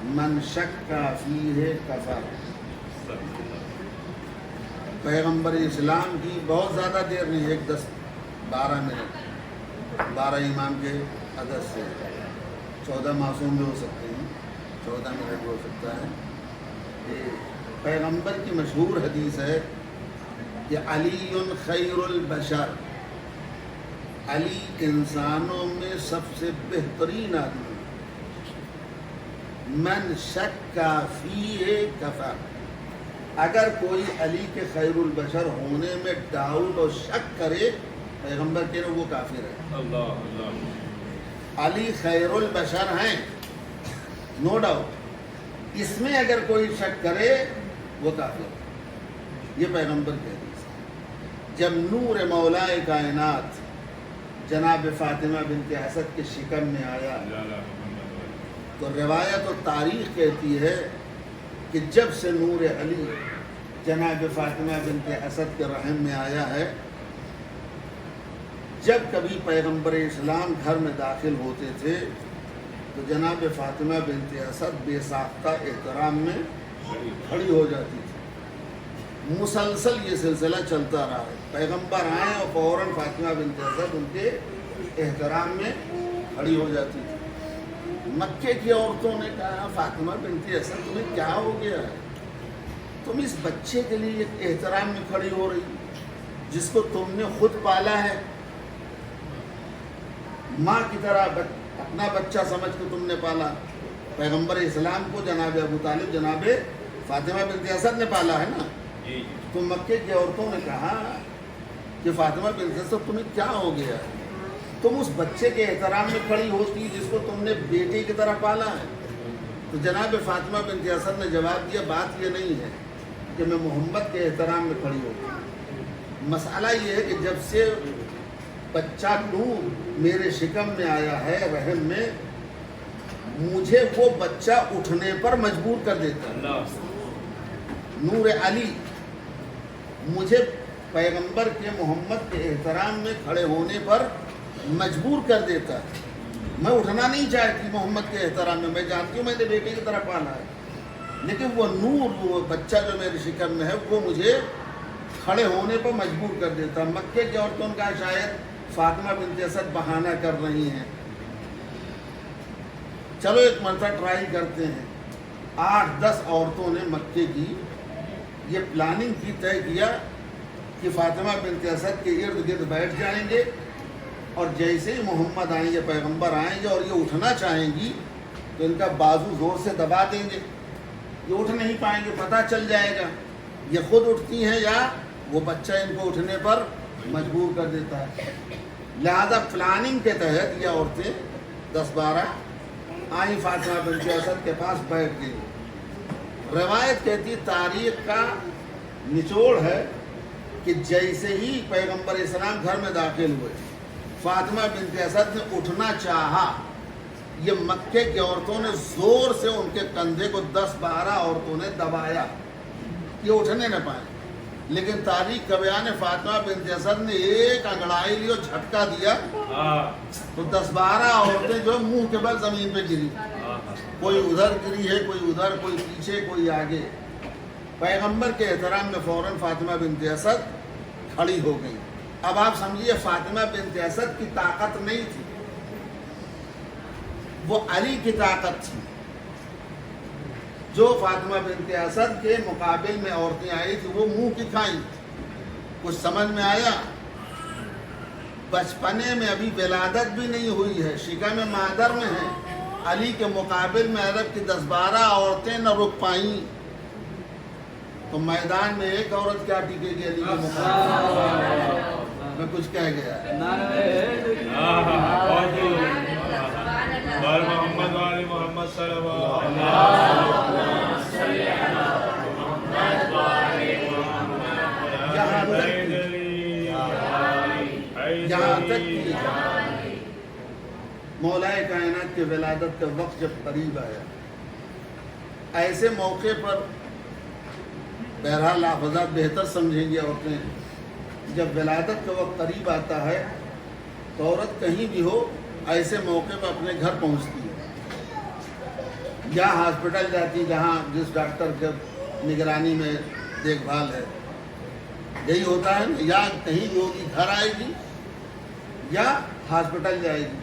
من شک فیہ کفر. پیغمبر اسلام کی بہت زیادہ دیر نہیں، 10-12 منٹ، 12 امام کے عدد سے 14 معصوم بھی ہو سکتے ہیں، 14 منٹ ہو سکتا ہے. پیغمبر کی مشہور حدیث ہے کہ علی خیر البشر، علی انسانوں میں سب سے بہترین آدمی. من شک فیہ کفر، اگر کوئی علی کے خیر البشر ہونے میں ڈاؤٹ اور شک کرے، پیغمبر کہہ رہے وہ کافر ہے. علی خیر البشر ہیں، نو ڈاؤٹ، اس میں اگر کوئی شک کرے وہ کافر ہے. یہ پیغمبر کی حدیث ہے. جب نور مولائے کائنات جناب فاطمہ بنت اسد کے شکم میں آیا تو روایت و تاریخ کہتی ہے کہ جب سے نور علی جناب فاطمہ بنت اسد کے رحم میں آیا ہے، جب کبھی پیغمبر اسلام گھر میں داخل ہوتے تھے تو جناب فاطمہ بنت اسد بے ساختہ احترام میں کھڑی ہو جاتی تھی. مسلسل یہ سلسلہ چلتا رہا ہے. پیغمبر آئے اور فوراً فاطمہ بنت اسد ان کے احترام میں کھڑی ہو جاتی تھی. مکے کی عورتوں نے کہا فاطمہ بنت اسد تمہیں کیا ہو گیا ہے؟ تم اس بچے کے لیے احترام میں کھڑی ہو رہی جس کو تم نے خود پالا ہے، ماں کی طرح اپنا بچہ سمجھ کے تم نے پالا. پیغمبر اسلام کو جناب ابو طالب جناب فاطمہ بنت اسد نے پالا ہے نا. تو مکے کی عورتوں نے کہا کہ فاطمہ بنت اسد تمہیں کیا ہو گیا ہے؟ تم اس بچے کے احترام میں کھڑی ہوتی جس کو تم نے بیٹی کی طرح پالا ہے. تو جناب فاطمہ بنت اسد نے جواب دیا بات یہ نہیں ہے کہ میں محمد کے احترام میں کھڑی ہوتی. مسئلہ یہ ہے کہ جب سے بچہ نور میرے شکم میں آیا ہے رحم میں، مجھے وہ بچہ اٹھنے پر مجبور کر دیتا ہے. نور علی مجھے پیغمبر کے محمد کے احترام میں کھڑے ہونے پر مجبور کر دیتا ہے. میں اٹھنا نہیں چاہتی محمد کے احترام میں، میں جانتی ہوں میں نے بیٹے کی طرح پالا ہے، لیکن وہ نور، وہ بچہ جو میرے شکم میں ہے وہ مجھے کھڑے ہونے پر مجبور کر دیتا ہے. مکے کی عورتوں کا شاید فاطمہ بنت اسد بہانہ کر رہی ہیں. چلو ایک مرتبہ ٹرائی کرتے ہیں. 8-10 عورتوں نے مکے کی یہ پلاننگ کی، طے کیا کہ فاطمہ بنت اسد کے ارد گرد بیٹھ جائیں گے اور جیسے ہی محمد آئیں گے، پیغمبر آئیں گے اور یہ اٹھنا چاہیں گی تو ان کا بازو زور سے دبا دیں گے. یہ اٹھ نہیں پائیں گے، پتہ چل جائے گا یہ خود اٹھتی ہیں یا وہ بچہ ان کو اٹھنے پر مجبور کر دیتا ہے. لہذا پلاننگ کے تحت یہ عورتیں 10-12 آئیں، فاطمہ بنت اسد کے پاس بیٹھ گئی. روایت کہتی، تاریخ کا نچوڑ ہے کہ جیسے ہی پیغمبر اسلام گھر میں داخل ہوئے، فاطمہ بنت اسد نے اٹھنا چاہا، یہ مکے کی عورتوں نے زور سے ان کے کندھے کو 10-12 عورتوں نے دبایا، یہ اٹھنے نہ پائے. لیکن تاریخ کا بیان ہے فاطمہ بنت اسد نے ایک انگڑائی لی اور جھٹکا دیا تو 10-12 عورتیں جو منہ کے بل زمین پہ گری. کوئی ادھر گری ہے، کوئی ادھر، کوئی پیچھے، کوئی آگے. پیغمبر کے احترام میں فوراً فاطمہ بنت اسد کھڑی ہو گئی. اب آپ سمجھیے فاطمہ بنت اسد کی طاقت نہیں تھی، وہ علی کی طاقت تھی. جو فاطمہ بنت اسد کے مقابل میں عورتیں آئی تھی وہ منہ کی کھائیں. کچھ سمجھ میں آیا؟ بچپنے میں ابھی ولادت بھی نہیں ہوئی ہے، شکم مادر میں ہے. علی کے مقابل میں عرب کی 10-12 عورتیں نہ رک پائیں تو میدان میں ایک عورت کیا ٹکے گی علی کے مقابل؟ میں کچھ کہہ گیا. محمد والی محمد صلی اللہ یہاں تک کہ مولائے کائنات کی ولادت کا وقت جب قریب آیا، ایسے موقع پر بہرحال لفظات بہتر سمجھیں گے عورتیں، جب ولادت کا وقت قریب آتا ہے تو عورت کہیں بھی ہو ایسے موقع پر اپنے گھر پہنچتی ہے. یا ہاسپٹل جاتی جہاں جس ڈاکٹر کے نگرانی میں دیکھ بھال ہے، یہی ہوتا ہے نا، یا کہیں بھی ہوگی گھر آئے گی یا ہاسپٹل جائے گی۔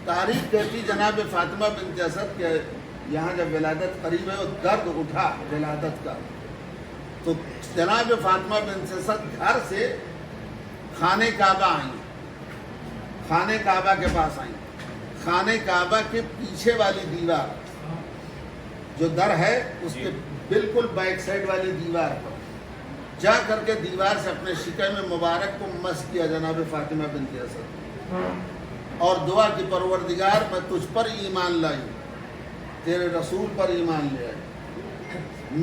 تاریخ کہتی جناب فاطمہ بنت اسد کے یہاں جب ولادت قریب ہے، درد اٹھا ولادت کا، تو جناب فاطمہ بنت اسد گھر سے خانہ کعبہ آئیں، خانہ کعبہ کے پاس آئیں۔ خانہ کعبہ کے پیچھے والی دیوار جو در ہے اس کے بالکل بیک سائڈ والی دیوار پر جا کر کے دیوار سے اپنے شکے میں مبارک کو مس کیا جناب فاطمہ بنت اسد، اور دعا کی پروردگار میں تجھ پر ایمان لائی، تیرے رسول پر ایمان لے آئی،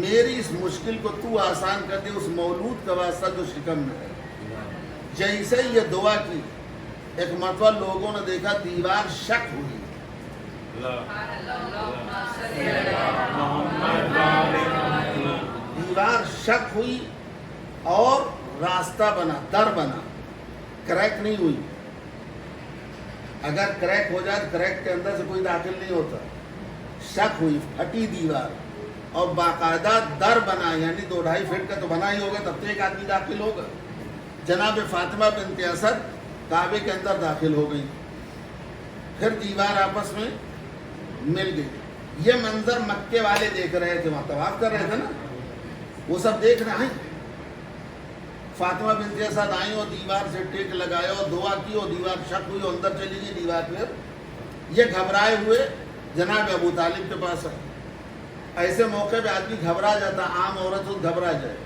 میری اس مشکل کو تو آسان کر دے، اس مولود کا واسطہ جو شکم میں ہے۔ جیسے یہ دعا کی، ایک مرتبہ لوگوں نے دیکھا دیوار شک ہوئی، دیوار شک ہوئی اور راستہ بنا، در بنا، کریک نہیں ہوئی۔ اگر کریک ہو جائے تو کریک کے اندر سے کوئی داخل نہیں ہوتا، شک ہوئی، پھٹی دیوار اور باقاعدہ در بنا، یعنی 2-2.5 فٹ کا تو بنا ہی ہوگا، تب تو ایک آدمی داخل ہوگا۔ جناب فاطمہ بنت اسد کعبے کے اندر داخل ہو گئی، پھر دیوار آپس میں مل گئی۔ یہ منظر مکے والے دیکھ رہے تھے، وہاں طواف کر رہے تھے نا، وہ سب دیکھ رہے ہیں۔ فاطمہ بنت اسد آئیں اور دیوار سے ٹیک لگایا اور دعا کی، اور دیوار شک ہوئی اور اندر چلی گئی دیوار۔ پھر یہ گھبرائے ہوئے جناب ابو طالب کے پاس آئے۔ ایسے موقع پہ آدمی گھبرا جاتا، عام عورت ہو گھبرا جائے،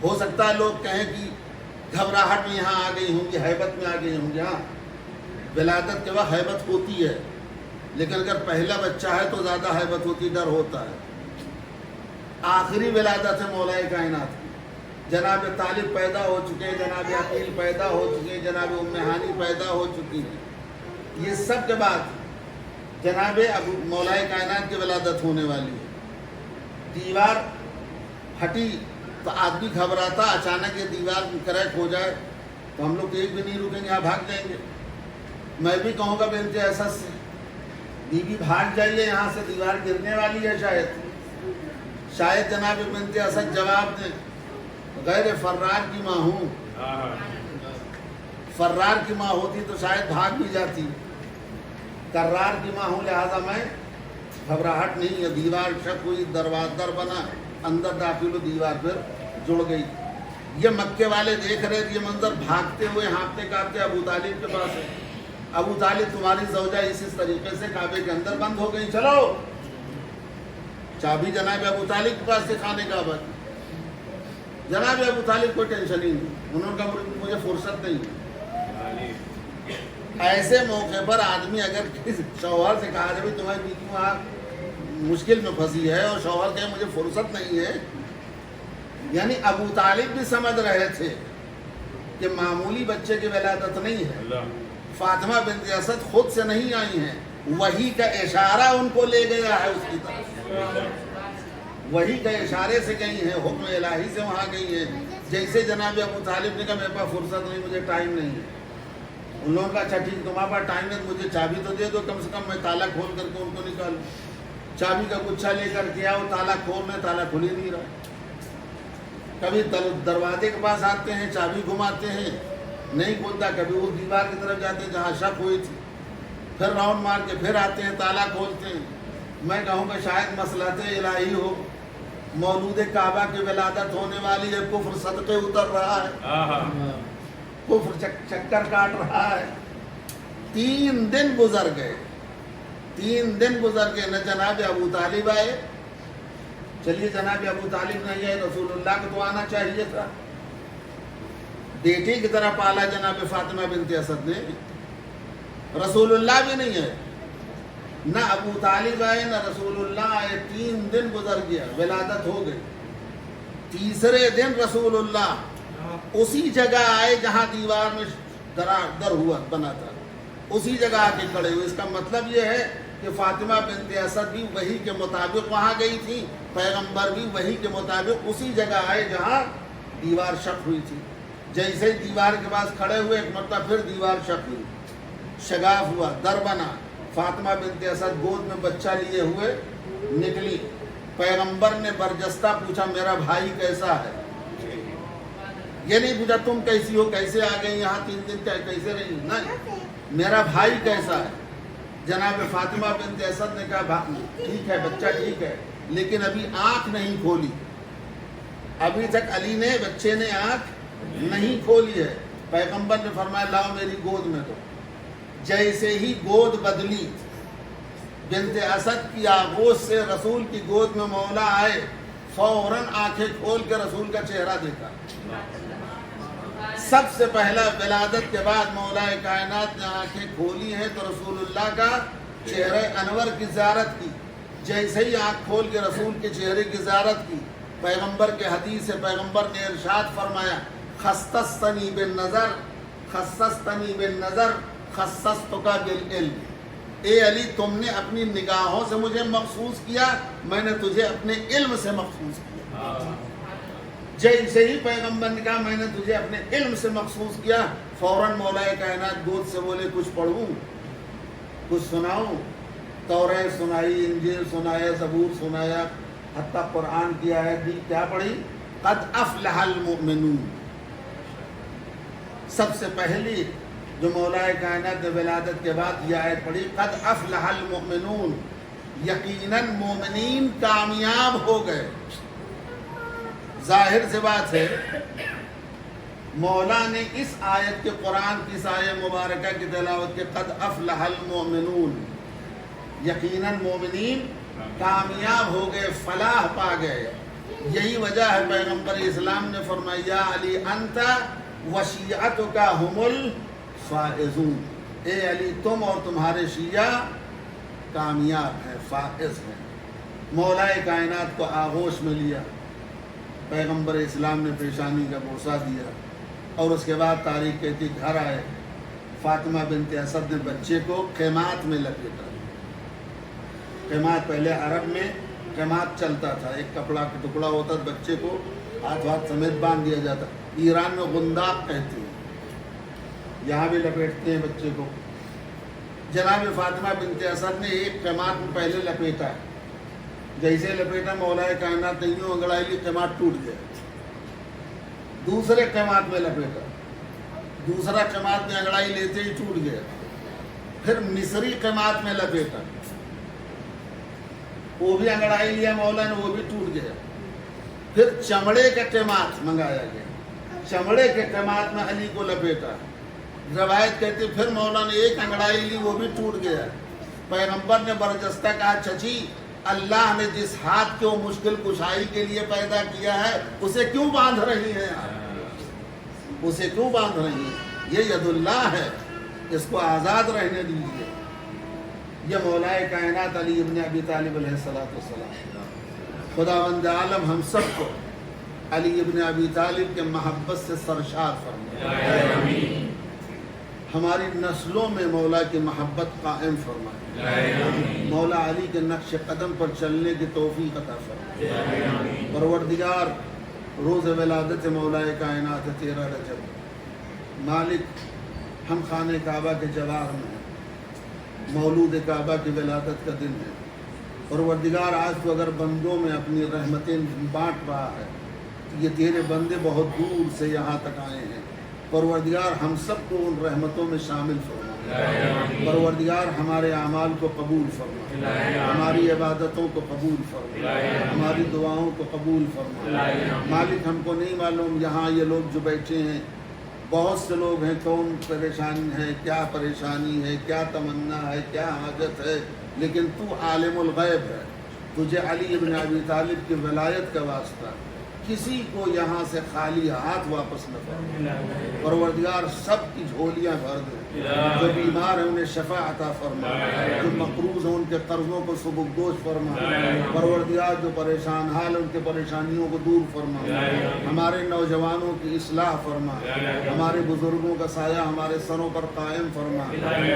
ہو سکتا ہے لوگ کہیں کہ گھبراہٹ میں یہاں آ گئی ہوں گی، ہیبت میں آ گئی ہوں گی۔ ہاں، ولادت کے وقت ہیبت ہوتی ہے، لیکن اگر پہلا بچہ ہے تو زیادہ ہیبت ہوتی، ڈر ہوتا ہے۔ آخری ولادت ہے مولا کائنات کی، جناب طالب پیدا ہو چکے، جناب عقیل پیدا ہو چکے، جناب ام ہانی پیدا ہو چکی ہیں۔ یہ سب کے بعد جناب مولا کائنات کی ولادت ہونے والی ہے۔ دیوار پھٹی تو آدمی گھبراتا، اچانک یہ دیوار کریک ہو جائے تو ہم لوگ ایک بھی نہیں رکیں گے، یہاں بھاگ جائیں گے۔ میں بھی کہوں گا بنت اسد سے، بیوی بھاگ جائیے یہاں سے، دیوار گرنے والی ہے شاید جناب بنت اسد جواب دیں، غیر فرار کی ماں ہوں، فرار کی ماں ہوتی تو شاید بھاگ بھی جاتی، کرار کی ماں ہوں، لہذا میں گھبراہٹ نہیں ہے۔ دیوار شک ہوئی، در بنا، اندر داخل ہو، دیوار پھر جڑ گئی۔ یہ مکے والے دیکھ رہے تھے یہ منظر، بھاگتے ہوئے ہانپتے کانپتے ابو طالب کے پاس ہے۔ ابو طالب تمہاری زوجہ اس طریقے سے کعبے کے اندر بند ہو گئی، چلو۔ چابی جناب ابو طالب کے پاس سے خانے کعبہ کی۔ جناب ابو طالب کوئی ٹینشن ہی نہیں، انہوں نے کہا مجھے فرصت نہیں ہے۔ ایسے موقع پر آدمی اگر کسی شوہر سے کہا جائے تمہاری بیوی وہاں مشکل میں پھنسی ہے اور شوہر کہے مجھے فرصت نہیں ہے، یعنی ابو طالب بھی سمجھ رہے تھے کہ معمولی بچے کی ولادت نہیں ہے، فاطمہ بنت اسد خود سے نہیں آئی ہیں، وحی کا اشارہ ان کو لے گیا ہے اس کی طرف، وحی کا اشارے سے گئی ہیں، حکم الہی سے وہاں گئی ہیں۔ جیسے جناب ابو طالب نے کہا میرے پاس فرصت نہیں، مجھے ٹائم نہیں ہے، ان لوگوں کا اچھا ٹھیک تمہارے پاس ٹائم ہے، مجھے چابی تو دے دو، کم سے کم میں تالا کھول کر کے ان کو نکالوں۔ چابی کا گچھا لے کر کے آؤ، تالا کھولنے، تالا کھل ہی نہیں رہا۔ کبھی دروازے کے پاس آتے ہیں، چابی گھماتے ہیں، نہیں کھولتا، کبھی اس دیوار کی طرف جاتے ہیں جہاں شک ہوئی تھی، پھر راؤنڈ مار کے پھر آتے ہیں، تالا کھولتے ہیں۔ میں کہوں گا شاید مصلحت الہی ہو، مولود کعبہ کی ولادت ہونے والی ہے، کفر صدقے اتر رہا ہے، کفر چکر کاٹ رہا ہے۔ 3 دن گزر گئے، 3 دن گزر گئے، نہ جناب ابو طالب آئے۔ چلیے جناب ابو طالب نہیں ہے، رسول اللہ کو تو آنا چاہیے تھا، بیٹی کی طرح پالا جناب فاطمہ بنت اسد نے، رسول اللہ بھی نہیں ہے، نہ ابو طالب آئے نہ رسول اللہ آئے۔ 3 دن گزر گیا، ولادت ہو گئی۔ تیسرے دن رسول اللہ اسی جگہ آئے جہاں دیوار میں در ہوا بنا تھا، اسی جگہ آ کے کھڑے ہوئے۔ اس کا مطلب یہ ہے کہ فاطمہ بنت اسد بھی وحی کے مطابق وہاں گئی تھی، پیغمبر بھی وحی کے مطابق اسی جگہ آئے جہاں دیوار شک ہوئی تھی۔ جیسے ہی دیوار کے پاس کھڑے ہوئے، ایک مرتبہ پھر دیوار شک ہوئی، شگاف ہوا، در بنا، فاطمہ بنت اسد گود میں بچہ لیے ہوئے نکلی. پیغمبر نے برجستہ پوچھا میرا بھائی کیسا ہے. یہ نہیں پوچھا تم کیسی ہو, کیسے آ گئی یہاں 3 دن کیسے رہی, نہیں, میرا بھائی کیسا ہے. جناب فاطمہ بنت اسد نے کہا ٹھیک ہے, بچہ ٹھیک ہے, لیکن ابھی آنکھ نہیں کھولی. ابھی تک علی نے بچے نے آنکھ نہیں کھولی ہے. پیغمبر نے فرمایا لاؤ میری گود میں. تو جیسے ہی گود بدلی, بنت اسد کی آغوش سے رسول کی گود میں مولا آئے, فوراً آنکھیں کھول کے رسول کا چہرہ دیکھا. سب سے پہلا ولادت کے بعد مولا کائنات نے آنکھیں کھولی ہیں تو رسول اللہ کا چہرہ انور کی زیارت کی. جیسے ہی آنکھ کھول کے رسول کے چہرے کی زیارت کی, پیغمبر کے حدیث سے پیغمبر نے ارشاد فرمایا خصصتنی بالنظر خصصتنی بالنظر خصصتک بالعلم. اے علی تم نے اپنی نگاہوں سے مجھے مخصوص کیا, میں نے تجھے اپنے علم سے مخصوص کیا. جیسے ہی پیغمبر نے کہا میں نے تجھے اپنے علم سے مخصوص کیا, فوراً مولا کائنات گود سے بولے کچھ پڑھوں, کچھ سناؤں. توریت سنائی, انجیل سنایا, زبور سنایا, حتیٰ قرآن کی آیت بھی کیا پڑھی, قد افلح المؤمنون. سب سے پہلی جو مولا کائنات نے ولادت کے بعد یہ آیت پڑھی قد افلح المؤمنون, یقیناً مومنین کامیاب ہو گئے. ظاہر سی بات ہے مولا نے اس آیت کے قرآن کی اس آیت مبارکہ کی تلاوت کے قد افلح المؤمنون, یقیناً مومنین کامیاب ہو گئے, فلاح پا گئے. یہی وجہ ہے پیغمبر اسلام نے فرمایا یا علی انت وشیعتک هم الفائزون, اے علی تم اور تمہارے شیعہ کامیاب ہیں, فائز ہیں. مولا کائنات کو آغوش میں لیا, پیغمبر اسلام نے پیشانی کا بوسہ دیا, اور اس کے بعد تاریخ کہتی گھر آئے. فاطمہ بنت اسد نے بچے کو قیمات میں لپیٹا. قیمات پہلے عرب میں قیمات چلتا تھا, ایک کپڑا کا ٹکڑا ہوتا, بچے کو ہاتھ سمیت باندھ دیا جاتا. ایران میں غنداق کہتے ہیں, یہاں بھی لپیٹتے ہیں بچے کو. جناب فاطمہ بنت اسد نے ایک قیمات میں پہلے لپیٹا, جیسے لپیٹا مولا کائنات نے یوں انگڑائی لی, قیمات ٹوٹ گیا. دوسرے قیمات میں لپیٹا, دوسرا قیمات میں انگڑائی لیتے ہی ٹوٹ گیا. پھر مصری قیمات میں لپیٹا, وہ بھی انگڑائی لیا مولا نے, وہ بھی ٹوٹ گیا. پھر چمڑے کا قیمات منگایا گیا, چمڑے کے قیمات میں علی کو لپیٹا. روایت کہتے پھر مولا نے ایک انگڑائی لی, وہ بھی ٹوٹ گیا. پیغمبر نے برجستہ کہا چچی اللہ نے جس ہاتھ کو مشکل کشائی کے لیے پیدا کیا ہے اسے کیوں باندھ رہی ہیں آپ, اسے کیوں باندھ رہی ہیں؟ یہ ید اللہ ہے, اس کو آزاد رہنے دیجیے. یہ مولا کائنات علی ابن ابی طالب علیہ السلام, خداوند عالم ہم سب کو علی ابن ابی طالب کے محبت سے سرشار فرمائے, ہماری نسلوں میں مولا کی محبت قائم فرمائے, مولا علی کے نقش قدم پر چلنے کی توفیق عطا فرمائے. پروردگار روز ولادت مولا کائنات 13 رجب, مالک ہم خانہ کعبہ کے جوار میں ہیں, مولود کعبہ کی ولادت کا دن ہے. پروردگار آج تو اگر بندوں میں اپنی رحمتیں بانٹ رہا ہے, یہ تیرے بندے بہت دور سے یہاں تک آئے ہیں. پروردگار ہم سب کو ان رحمتوں میں شامل فرما. پروردگار ہمارے اعمال کو قبول فرما, ہماری عبادتوں کو قبول فرما, ہماری دعاؤں کو قبول فرما. مالک ہم کو نہیں معلوم یہاں یہ لوگ جو بیٹھے ہیں بہت سے لوگ ہیں, کون پریشانی ہے, کیا پریشانی ہے, کیا تمنا ہے, کیا حاجت ہے, لیکن تو عالم الغیب ہے. تجھے علی ابن ابی طالب کی ولایت کا واسطہ کسی کو یہاں سے خالی ہاتھ واپس نہ فرما. پروردگار سب کی جھولیاں بھر دے, جو بیمار ہیں انہیں شفا عطا فرما, جو مقروض ہیں ان کے قرضوں کو سبکدوش فرما. پروردگار جو پریشان حال ہیں ان کے پریشانیوں کو دور فرما. ہمارے نوجوانوں کی اصلاح فرما, ہمارے بزرگوں کا سایہ ہمارے سروں پر قائم فرما.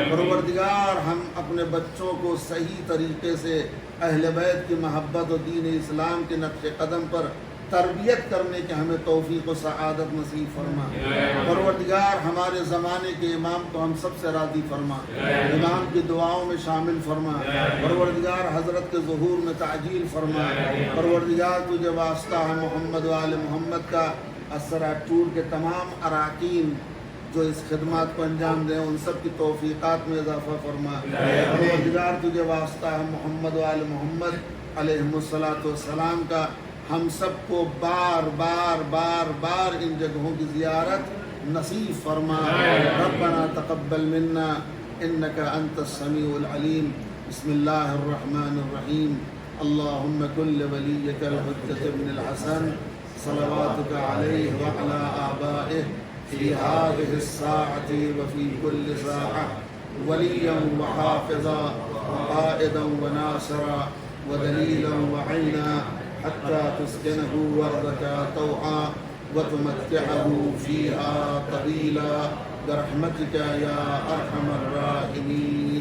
پروردگار ہم اپنے بچوں کو صحیح طریقے سے اہل بیت کی محبت و دین اسلام کے نقش قدم پر تربیت کرنے کے ہمیں توفیق و سعادت نصیب فرما۔ پروردگار ہمارے زمانے کے امام کو ہم سب سے راضی فرما، امام کی دعاؤں میں شامل فرما۔ پروردگار حضرت کے ظہور میں تعجیل فرما۔ پروردگار تجھے واسطہ ہے محمد و آل محمد کا اسرا ٹور کے تمام اراکین جو اس خدمات کو انجام دیں ان سب کی توفیقات میں اضافہ فرما۔ پروردگار تجھے واسطہ ہے محمد و آل محمد علیہم الصلاۃ والسلام کا ہم سب کو بار بار بار بار ان جگہوں کی زیارت نصیب فرما۔ ربنا تقبل منا انك انت السميع العليم۔ بسم الله الرحمن الرحيم۔ اللهم كن لوليك الحجة بن الحسن صلواتك عليه وعلى آبائه في هذه الساعة وفي كل ساعة وليا وحافظا وقائدا وناصرا ودليلا وعينا حتى تسكنه وردك طوعا وتمتعه فيها طويلا برحمتك يا أرحم الراحمين۔